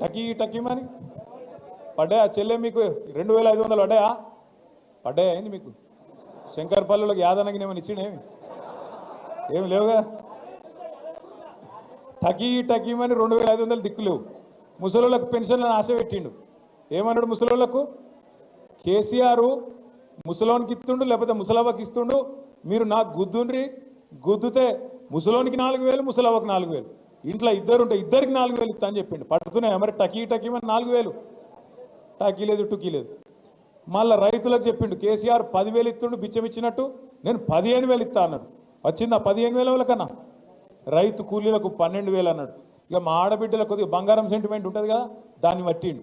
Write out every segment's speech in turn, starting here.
టకీ టకీమని పడ్డాయా చెల్లె మీకు 2500 పడ్డాయా పడ్డాయా అయింది మీకు శంకర్పల్లిలోకి యాదనగిరి ఏమని ఇచ్చిండేమి ఏమి లేవు కదా టకీ టకీమని 2500 దిక్కులేవు ముసలోళ్ళకు పెన్షన్లను ఆశ పెట్టిండు ఏమన్నాడు ముసలోళ్ళకు కేసీఆర్ ముసలోనికి ఇస్తుండు లేకపోతే ముసలవ్వకి ఇస్తుండు మీరు నాకు గుద్దుండ్రి గుద్దుతే ముసలోనికి 4000 ముసలవ్వకు 4000 ఇంట్లో ఇద్దరుంటే ఇద్దరికి 4000 ఇస్తా అని చెప్పిండు పడుతున్నాయి మరి టకీ టకీమని 4000 టాకీ లేదు టుకీ లేదు మళ్ళీ రైతులకు చెప్పిండు కేసీఆర్ 10,000 ఇస్తుండు బిచ్చం ఇచ్చినట్టు నేను 15,000 ఇస్తా అన్నాడు వచ్చిందా 15,000 కన్నా రైతు కూలీలకు 12,000 అన్నాడు ఇక మా ఆడబిడ్డలకు కొద్దిగా బంగారం సెంటిమెంట్ ఉంటుంది కదా దాన్ని పట్టిండు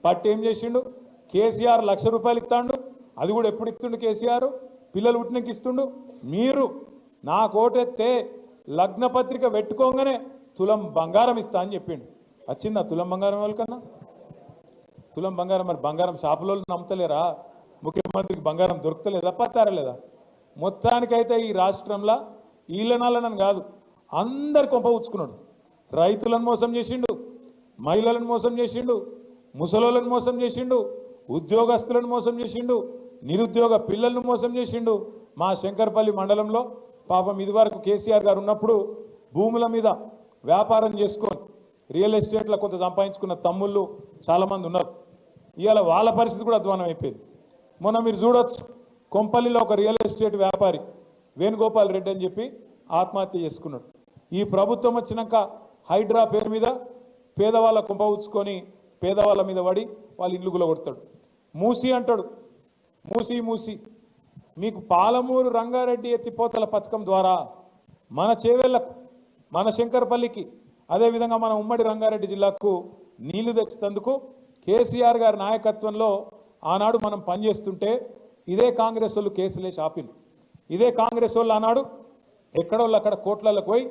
పట్టి ఏం చేసిండు కేసీఆర్ ₹1,00,000 ఇస్తాడు అది కూడా ఎప్పుడు ఇస్తుండు కేసీఆర్ పిల్లలు పుట్టినకి ఇస్తుండు మీరు నా కోటెత్తే లగ్న పత్రిక పెట్టుకోగానే తులం బంగారం ఇస్తా అని చెప్పిండు వచ్చిందా తులం బంగారం వాళ్ళకన్నా తులం బంగారం మరి బంగారం షాపులో నమ్ముతలేరా ముఖ్యమంత్రికి బంగారం దొరుకుతలేదా పత్తారలేదా మొత్తానికైతే ఈ రాష్ట్రంలో ఈలనాలనని కాదు అందరు కొంప ఉచ్చుకున్నాడు రైతులను మోసం చేసిండు మహిళలను మోసం చేసిండు ముసలోళ్ళను మోసం చేసిండు ఉద్యోగస్తులను మోసం చేసిండు నిరుద్యోగ పిల్లలను మోసం చేసిండు మా శంకర్పల్లి మండలంలో పాపం ఇదివరకు కేసీఆర్ గారు ఉన్నప్పుడు భూముల మీద వ్యాపారం చేసుకొని రియల్ ఎస్టేట్లో కొంత సంపాదించుకున్న తమ్ముళ్ళు చాలామంది ఉన్నారు ఇవాళ వాళ్ళ పరిస్థితి కూడా అధ్వానం అయిపోయింది మొన్న మీరు చూడొచ్చు కొంపల్లిలో ఒక రియల్ ఎస్టేట్ వ్యాపారి వేణుగోపాల్ రెడ్డి అని చెప్పి ఆత్మహత్య చేసుకున్నాడు ఈ ప్రభుత్వం వచ్చినాక హైడ్రా పేరు మీద పేదవాళ్ళ కుంప ఉచ్చుకొని పేదవాళ్ళ మీద పడి వాళ్ళ ఇల్లు గులగొడతాడు మూసి అంటాడు మూసి మూసి మీకు పాలమూరు రంగారెడ్డి ఎత్తిపోతల పథకం ద్వారా మన చేవేళ్లకు మన శంకర్పల్లికి అదేవిధంగా మన ఉమ్మడి రంగారెడ్డి జిల్లాకు నీళ్లు తెచ్చేందుకు కేసీఆర్ గారి నాయకత్వంలో ఆనాడు మనం పనిచేస్తుంటే ఇదే కాంగ్రెస్ వాళ్ళు కేసులేసి ఆపిండు ఇదే కాంగ్రెస్ వాళ్ళు ఆనాడు ఎక్కడోళ్ళు అక్కడ కోట్లకు పోయి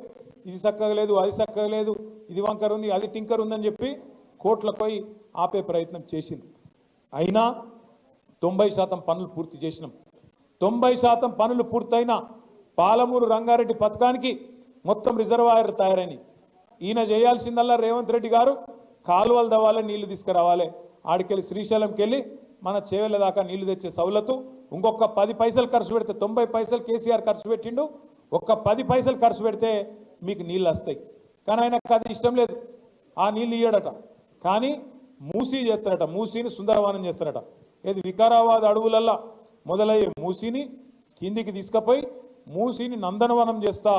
ఇది చక్కగా లేదు అది చక్కగా లేదు ఇది వంకర్ ఉంది అది టింకర్ ఉందని చెప్పి కోట్లకు పోయి ఆపే ప్రయత్నం చేసింది అయినా 90% పనులు పూర్తి చేసినాం 90% పనులు పూర్తయినా పాలమూరు రంగారెడ్డి పథకానికి మొత్తం రిజర్వాయర్ తయారైనవి ఈయన చేయాల్సిందల్లా రేవంత్ రెడ్డి గారు కాలువలు దవ్వాలి నీళ్లు తీసుకురావాలి ఆడికెళ్ళి శ్రీశైలంకి వెళ్ళి మన చేవెళ్ళ దాకా నీళ్లు తెచ్చే సౌలతు ఇంకొక 10 పైసలు ఖర్చు పెడితే 90 పైసలు కేసీఆర్ ఖర్చు పెట్టిండు ఒక్క 10 పైసలు ఖర్చు పెడితే మీకు నీళ్ళు వస్తాయి కానీ ఆయనకు అది ఇష్టం లేదు ఆ నీళ్ళు ఇయ్యడట కానీ మూసీ చేస్తారట మూసీని సుందరవనం చేస్తారట ఇది వికారాబాద్ అడవులల్లా మొదలయ్యే మూసీని కిందికి తీసుకుపోయి మూసీని నందనవనం చేస్తా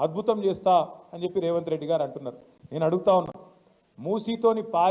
అద్భుతం చేస్తా అని చెప్పి రేవంత్ రెడ్డి గారు అంటున్నారు నేను అడుగుతా ఉన్నా మూసీతోని పారే